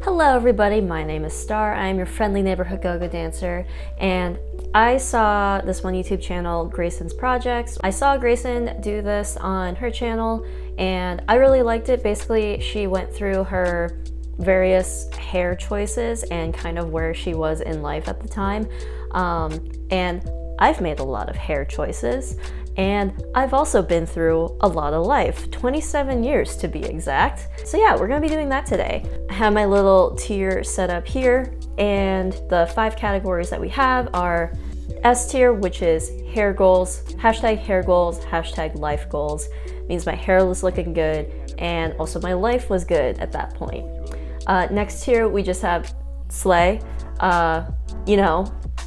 Hello everybody, my name is Star. I am your friendly neighborhood go-go dancer, and I saw this one YouTube channel, Grayson's Projects. I saw Grayson do this on her channel and I really liked it. Basically, she went through her various hair choices and kind of where she was in life at the time. And I've made a lot of hair choices, and I've also been through a lot of life, 27 years to be exact. So yeah, we're gonna be doing that today. I have my little tier set up here, and the 5 categories that we have are S tier, which is hair goals, hashtag life goals. Means my hair was looking good, and also my life was good at that point. Next tier, we just have slay,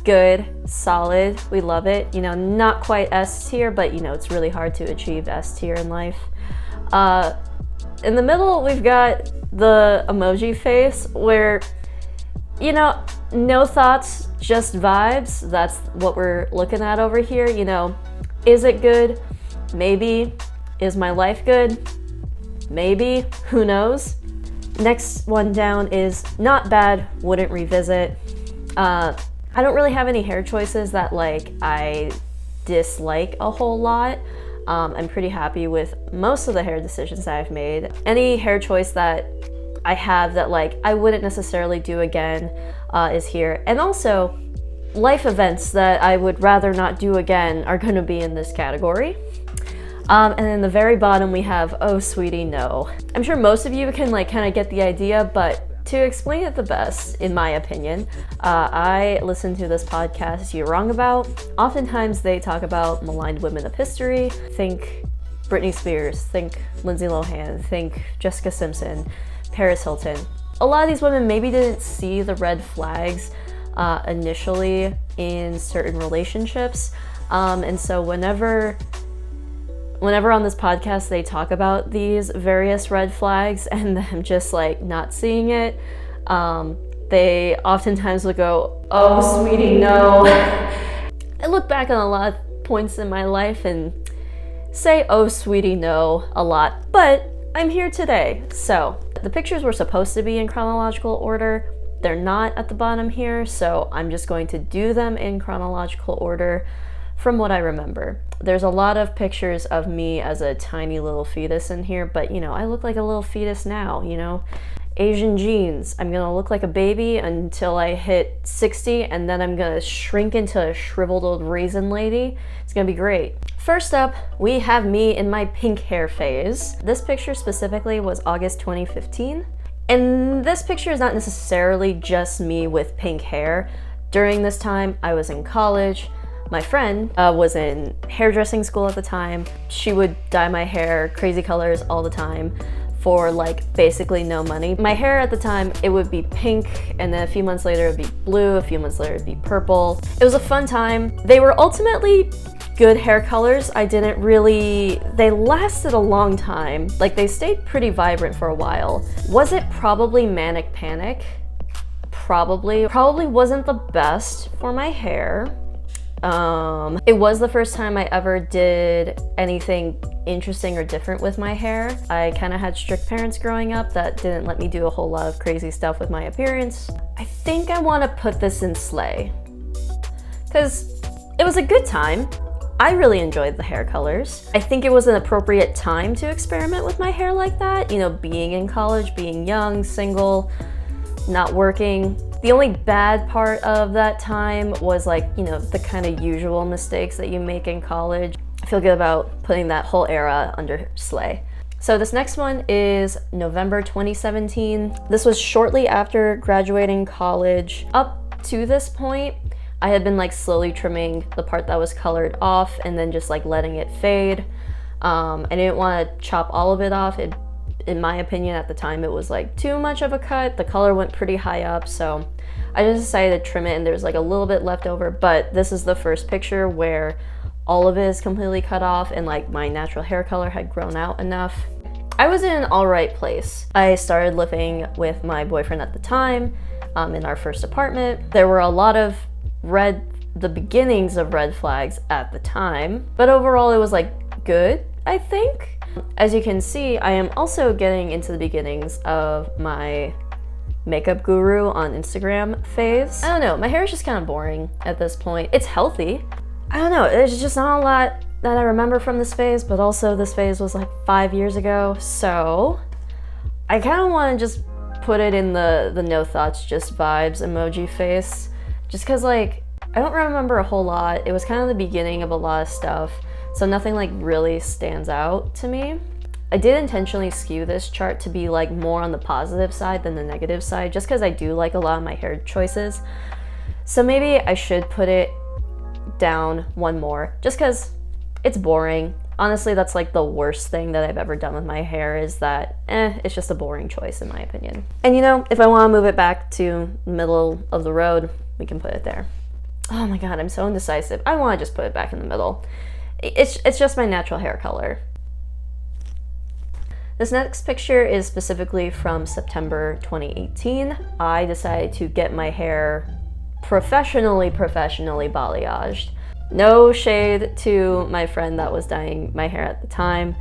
good, solid, we love it. Not quite S tier, but it's really hard to achieve S tier in life. In the middle, we've got the emoji face where, no thoughts, just vibes. That's what we're looking at over here. Is it good? Maybe. Is my life good? Maybe. Who knows? Next one down is not bad, wouldn't revisit. I don't really have any hair choices that I dislike a whole lot. I'm pretty happy with most of the hair decisions that I've made. Any hair choice that I have that I wouldn't necessarily do again is here. And also, life events that I would rather not do again are gonna be in this category. And then the very bottom we have, oh sweetie, no. I'm sure most of you can kind of get the idea, but to explain it the best, in my opinion, I listen to this podcast You're Wrong About. Oftentimes they talk about maligned women of history. Think Britney Spears, think Lindsay Lohan, think Jessica Simpson, Paris Hilton. A lot of these women maybe didn't see the red flags initially in certain relationships. And so whenever on this podcast they talk about these various red flags and them just not seeing it, they oftentimes will go, oh sweetie, no. I look back on a lot of points in my life and say, oh sweetie, no a lot, but I'm here today. So the pictures were supposed to be in chronological order. They're not at the bottom here, so I'm just going to do them in chronological order from what I remember. There's a lot of pictures of me as a tiny little fetus in here, but I look like a little fetus now, Asian genes. I'm gonna look like a baby until I hit 60, and then I'm gonna shrink into a shriveled old raisin lady. It's gonna be great. First up, we have me in my pink hair phase. This picture specifically was August 2015. And this picture is not necessarily just me with pink hair. During this time, I was in college. My friend was in hairdressing school at the time. She would dye my hair crazy colors all the time for basically no money. My hair at the time, it would be pink, and then a few months later it'd be blue, a few months later it'd be purple. It was a fun time. They were ultimately good hair colors. They lasted a long time. They stayed pretty vibrant for a while. Was it probably Manic Panic? Probably. Probably wasn't the best for my hair. It was the first time I ever did anything interesting or different with my hair. I kind of had strict parents growing up that didn't let me do a whole lot of crazy stuff with my appearance. I think I want to put this in slay, because it was a good time. I really enjoyed the hair colors. I think it was an appropriate time to experiment with my hair like that, being in college, being young, single, not working. The only bad part of that time was the kind of usual mistakes that you make in college. I feel good about putting that whole era under slay. So this next one is November 2017. This was shortly after graduating college. Up to this point, I had been slowly trimming the part that was colored off and then just letting it fade. I didn't want to chop all of it off. In my opinion, at the time, it was too much of a cut. The color went pretty high up, so I just decided to trim it, and there's a little bit left over. But this is the first picture where all of it is completely cut off and my natural hair color had grown out enough. I was in an all right place. I started living with my boyfriend at the time in our first apartment. There were a lot of the beginnings of red flags at the time, but overall it was good, I think. As you can see, I am also getting into the beginnings of my makeup guru on Instagram phase. I don't know, my hair is just kind of boring at this point. It's healthy. I don't know, there's just not a lot that I remember from this phase, but also this phase was like 5 years ago, so I kind of want to just put it in the no thoughts, just vibes emoji face, just because like I don't remember a whole lot. It was kind of the beginning of a lot of stuff, so nothing like really stands out to me. I did intentionally skew this chart to be like more on the positive side than the negative side, just because I do like a lot of my hair choices. So maybe I should put it down one more, just because it's boring. Honestly, that's like the worst thing that I've ever done with my hair, is that it's just a boring choice in my opinion. And you know, if I want to move it back to the middle of the road, we can put it there. Oh my god, I'm so indecisive. I want to just put it back in the middle. It's just my natural hair color. This next picture is specifically from September 2018. I decided to get my hair professionally balayaged. No shade to my friend that was dyeing my hair at the time.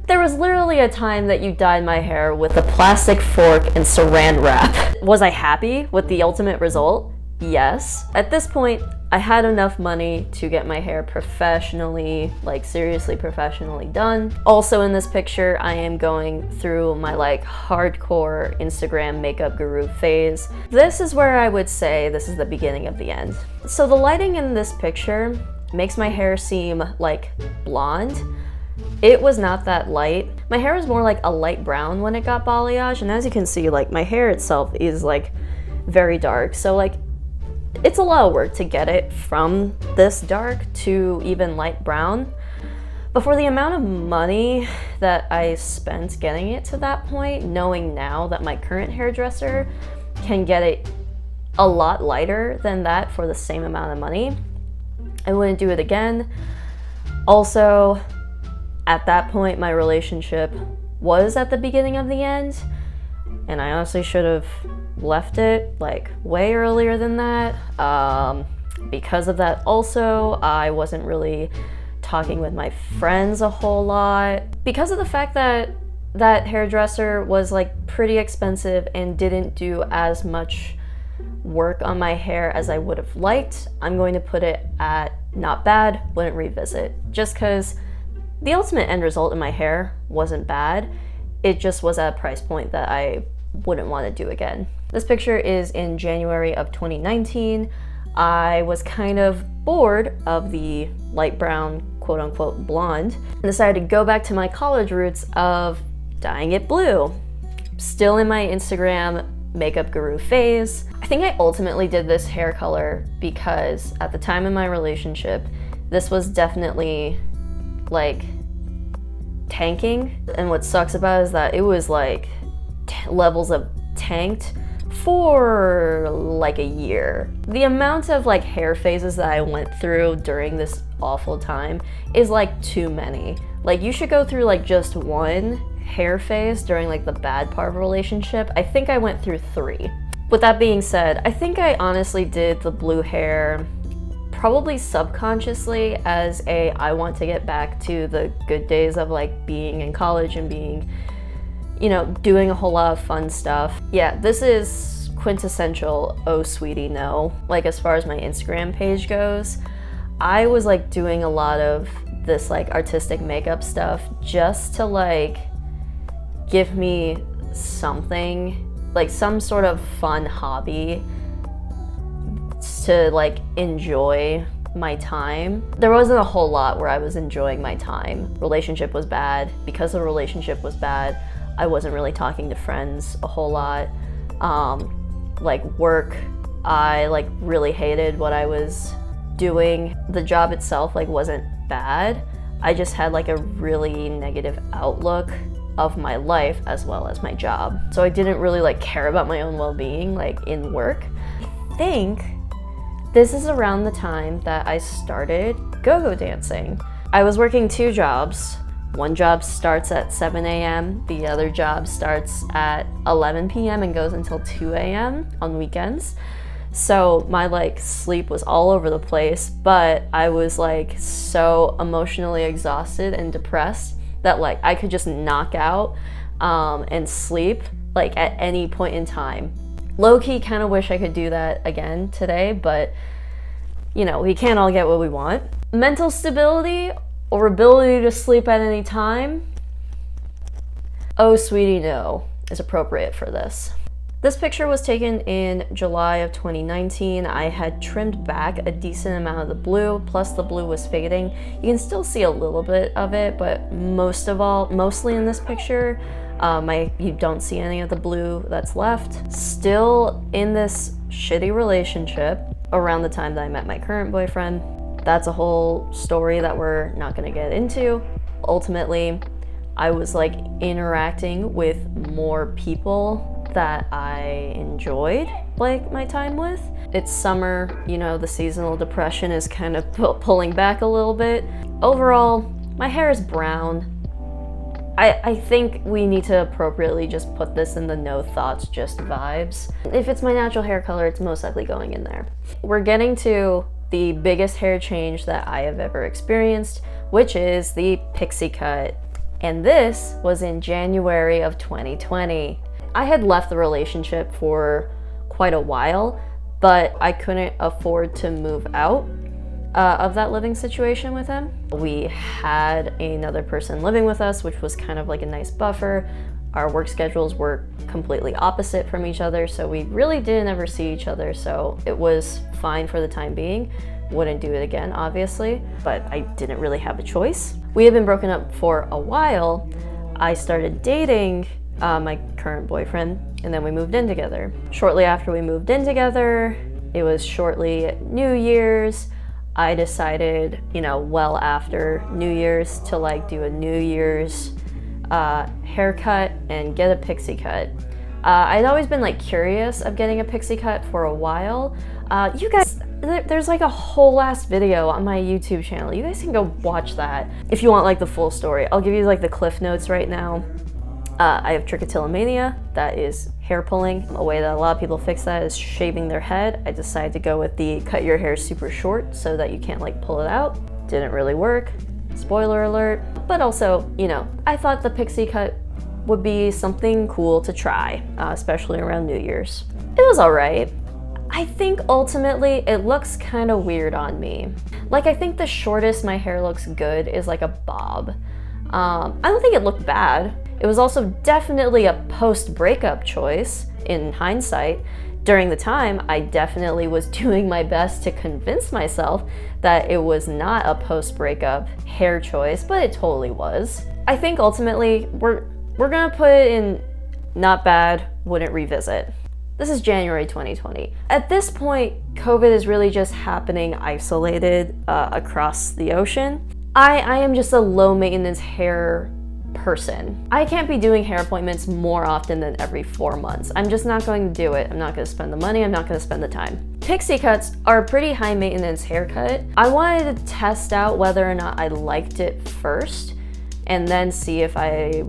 There was literally a time that you dyed my hair with a plastic fork and saran wrap. Was I happy with the ultimate result? Yes. At this point, I had enough money to get my hair professionally, like seriously professionally done. Also in this picture, I am going through my like hardcore Instagram makeup guru phase. This is where I would say this is the beginning of the end. So the lighting in this picture makes my hair seem like blonde. It was not that light. My hair was more like a light brown when it got balayage, and as you can see, like my hair itself is like very dark. So like it's a lot of work to get it from this dark to even light brown. But for the amount of money that I spent getting it to that point, knowing now that my current hairdresser can get it a lot lighter than that for the same amount of money, I wouldn't do it again. Also, at that point, my relationship was at the beginning of the end, and I honestly should have left it like way earlier than that. Because of that also, I wasn't really talking with my friends a whole lot. Because of the fact that that hairdresser was like pretty expensive and didn't do as much work on my hair as I would have liked, I'm going to put it at not bad, wouldn't revisit. Just because the ultimate end result in my hair wasn't bad, it just was at a price point that I wouldn't want to do again. This picture is in January of 2019. I was kind of bored of the light brown, quote unquote, blonde, and decided to go back to my college roots of dyeing it blue. Still in my Instagram makeup guru phase. I think I ultimately did this hair color because at the time in my relationship, this was definitely like tanking. And what sucks about it is that it was like levels of tanked for like a year. The amount of like hair phases that I went through during this awful time is like too many. Like you should go through like just one hair phase during like the bad part of a relationship. I think I went through 3. With that being said, I think I honestly did the blue hair probably subconsciously as I want to get back to the good days of like being in college and being, you know, doing a whole lot of fun stuff. Yeah, this is quintessential oh sweetie no. Like as far as my Instagram page goes, I was like doing a lot of this like artistic makeup stuff just to like give me something, like some sort of fun hobby to like enjoy my time. There wasn't a whole lot where I was enjoying my time. Relationship was bad. Because the relationship was bad, I wasn't really talking to friends a whole lot. Like work, I like really hated what I was doing. The job itself like wasn't bad. I just had like a really negative outlook of my life as well as my job. So I didn't really like care about my own well-being like in work. I think this is around the time that I started go-go dancing. I was working 2 jobs. One job starts at 7 a.m. The other job starts at 11 p.m. and goes until 2 a.m. on weekends. So my like sleep was all over the place, but I was like so emotionally exhausted and depressed that like I could just knock out and sleep like at any point in time. Low-key kind of wish I could do that again today, but you know, we can't all get what we want. Mental stability or ability to sleep at any time? Oh, sweetie, no, is appropriate for this. This picture was taken in July of 2019. I had trimmed back a decent amount of the blue, plus the blue was fading. You can still see a little bit of it, but mostly in this picture, you don't see any of the blue that's left. Still in this shitty relationship around the time that I met my current boyfriend. That's a whole story that we're not gonna get into. Ultimately, I was like interacting with more people that I enjoyed like my time with. It's summer, you know, the seasonal depression is kind of pulling back a little bit. Overall, my hair is brown. I think we need to appropriately just put this in the no thoughts, just vibes. If it's my natural hair color, it's most likely going in there. We're getting to the biggest hair change that I have ever experienced, which is the pixie cut. And this was in January of 2020. I had left the relationship for quite a while, but I couldn't afford to move out of that living situation with him. We had another person living with us, which was kind of like a nice buffer. Our work schedules were completely opposite from each other, so we really didn't ever see each other, so it was fine for the time being. Wouldn't do it again, obviously, but I didn't really have a choice. We had been broken up for a while. I started dating my current boyfriend, and then we moved in together. Shortly after we moved in together, it was shortly New Year's. I decided, you know, well after New Year's to like do a New Year's haircut and get a pixie cut. I'd always been like curious of getting a pixie cut for a while. You guys, there's like a whole ass video on my YouTube channel. You guys can go watch that if you want like the full story. I'll give you like the cliff notes right now. I have trichotillomania, that is hair pulling. A way that a lot of people fix that is shaving their head. I decided to go with the cut your hair super short so that you can't like pull it out. Didn't really work, spoiler alert. But also, you know, I thought the pixie cut would be something cool to try, especially around New Year's. It was all right. I think ultimately it looks kind of weird on me. Like, I think the shortest my hair looks good is like a bob. I don't think it looked bad. It was also definitely a post-breakup choice in hindsight. During the time, I definitely was doing my best to convince myself that it was not a post-breakup hair choice, but it totally was. I think ultimately we're gonna put it in not bad, wouldn't revisit. This is January 2020. At this point, COVID is really just happening isolated across the ocean. I am just a low maintenance hair person. I can't be doing hair appointments more often than every 4 months. I'm just not going to do it. I'm not going to spend the money. I'm not going to spend the time. Pixie cuts are a pretty high maintenance haircut. I wanted to test out whether or not I liked it first and then see if I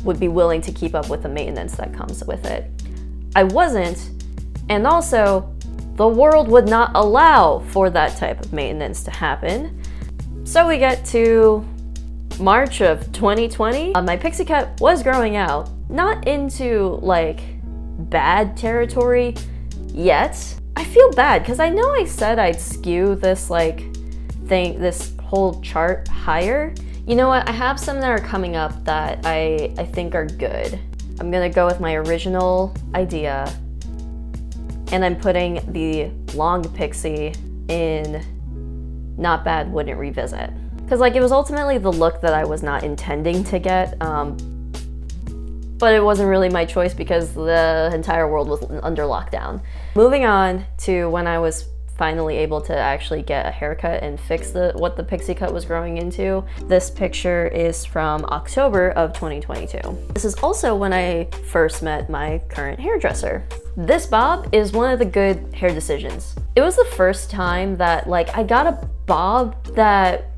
would be willing to keep up with the maintenance that comes with it. I wasn't, and also the world would not allow for that type of maintenance to happen. So we get to March of 2020. My pixie cut was growing out, not into like bad territory yet. I feel bad because I know I said I'd skew this this whole chart higher. You know what? I have some that are coming up that I think are good. I'm gonna go with my original idea, and I'm putting the long pixie in not bad, wouldn't revisit. Because like it was ultimately the look that I was not intending to get, but it wasn't really my choice because the entire world was under lockdown. Moving on to when I was finally able to actually get a haircut and fix what the pixie cut was growing into. This picture is from October of 2022. This is also when I first met my current hairdresser. This bob is one of the good hair decisions. It was the first time that like I got a bob that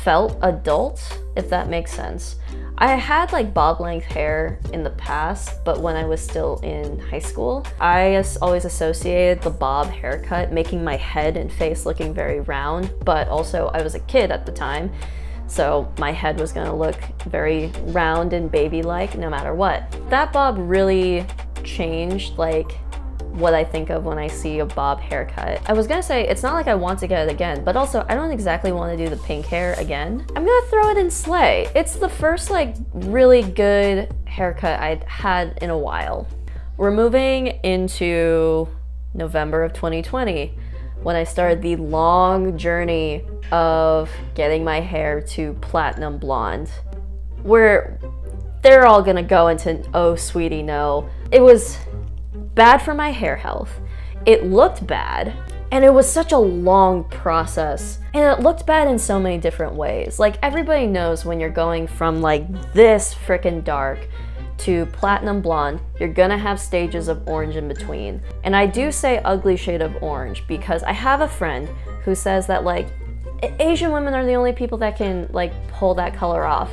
felt adult, if that makes sense. I had like bob length hair in the past, but when I was still in high school, I always associated the bob haircut making my head and face looking very round, but also I was a kid at the time, So my head was gonna look very round and baby-like no matter what. That bob really changed like what I think of when I see a bob haircut. I was gonna say, it's not like I want to get it again, but also I don't exactly want to do the pink hair again. I'm gonna throw it in Slay. It's the first like really good haircut I'd had in a while. We're moving into November of 2020 when I started the long journey of getting my hair to platinum blonde. They're all gonna go into oh sweetie no. It was bad for my hair health. It looked bad, and it was such a long process. And it looked bad in so many different ways. Like everybody knows when you're going from like this freaking dark to platinum blonde, you're gonna have stages of orange in between. And I do say ugly shade of orange because I have a friend who says that like Asian women are the only people that can like pull that color off.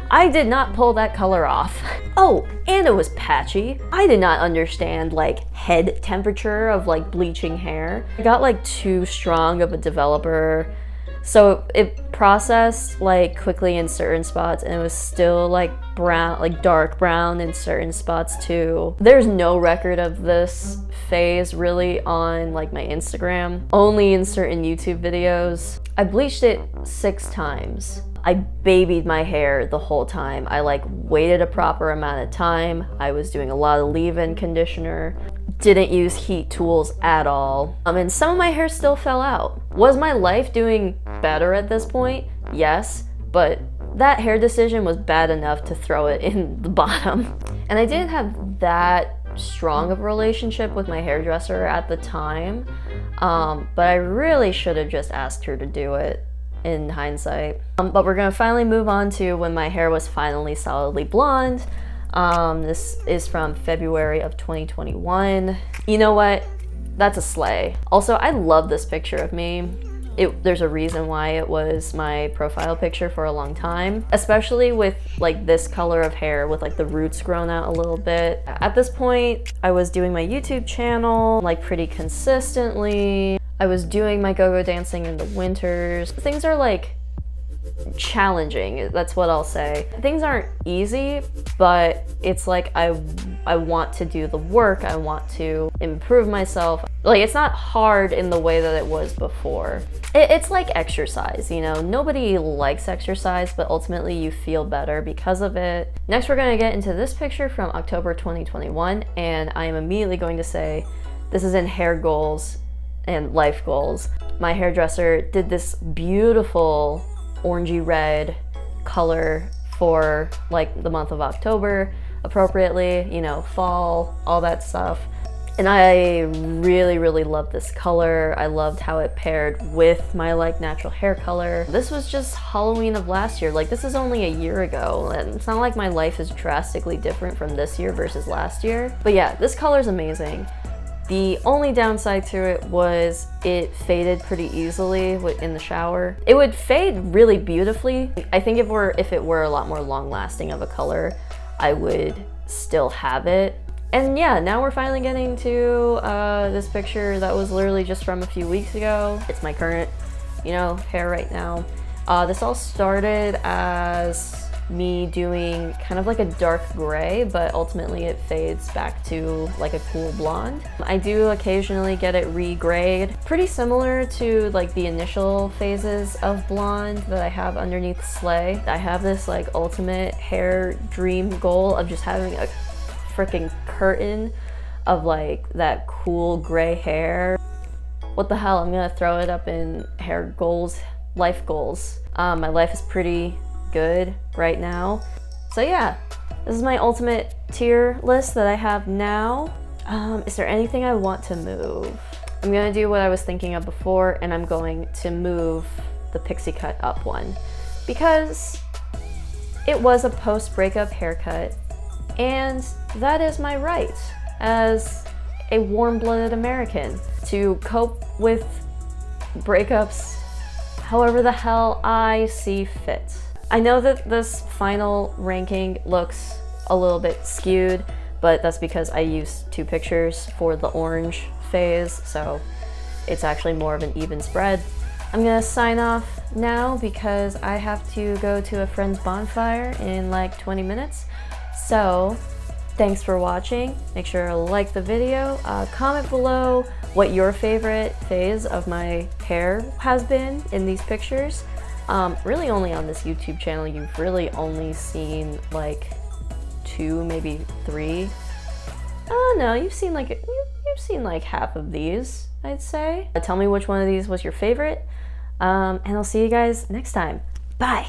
I did not pull that color off. Oh, and it was patchy. I did not understand like head temperature of like bleaching hair. I got like too strong of a developer. So it processed like quickly in certain spots and it was still like brown, like dark brown in certain spots too. There's no record of this phase really on like my Instagram, only in certain YouTube videos. I bleached it 6 times. I babied my hair the whole time. I like waited a proper amount of time. I was doing a lot of leave-in conditioner. Didn't use heat tools at all. And some of my hair still fell out. Was my life doing better at this point? Yes, but that hair decision was bad enough to throw it in the bottom. And I didn't have that strong of a relationship with my hairdresser at the time, but I really should have just asked her to do it in hindsight. But we're gonna finally move on to when my hair was finally solidly blonde. This is from February of 2021. You know what? That's a slay. Also, I love this picture of me. There's a reason why it was my profile picture for a long time, especially with like this color of hair with like the roots grown out a little bit. At this point, I was doing my YouTube channel like pretty consistently. I was doing my go-go dancing in the winters. Things are like challenging, that's what I'll say. Things aren't easy, but it's like I want to do the work, I want to improve myself. Like it's not hard in the way that it was before. It's like exercise, you know? Nobody likes exercise, but ultimately you feel better because of it. Next, we're gonna get into this picture from October 2021, and I am immediately going to say this is in hair goals and life goals. My hairdresser did this beautiful orangey red color for like the month of October, appropriately, you know, fall, all that stuff. And I really, really loved this color. I loved how it paired with my like natural hair color. This was just Halloween of last year. Like this is only a year ago, and it's not like my life is drastically different from this year versus last year. But yeah, this color is amazing. The only downside to it was it faded pretty easily in the shower. It would fade really beautifully. I think if it were a lot more long lasting of a color, I would still have it. And yeah, now we're finally getting to this picture that was literally just from a few weeks ago. It's my current, you know, hair right now. This all started as me doing kind of like a dark gray, but ultimately it fades back to like a cool blonde. I do occasionally get it re-grayed, pretty similar to like the initial phases of blonde that I have underneath Slay. I have this like ultimate hair dream goal of just having a freaking curtain of like that cool gray hair. What the hell, I'm gonna throw it up in hair goals, life goals. My life is pretty good right now. So yeah, this is my ultimate tier list that I have now. Is there anything I want to move? I'm gonna do what I was thinking of before, and I'm going to move the pixie cut up one because it was a post-breakup haircut, and that is my right as a warm-blooded American to cope with breakups however the hell I see fit. I know that this final ranking looks a little bit skewed, but that's because I used 2 pictures for the orange phase, so it's actually more of an even spread. I'm gonna sign off now because I have to go to a friend's bonfire in like 20 minutes. So thanks for watching. Make sure to like the video, comment below what your favorite phase of my hair has been in these pictures. Really only on this YouTube channel, you've really only seen like 2, maybe 3. Oh no, you've seen like half of these, I'd say. Tell me which one of these was your favorite, and I'll see you guys next time. Bye!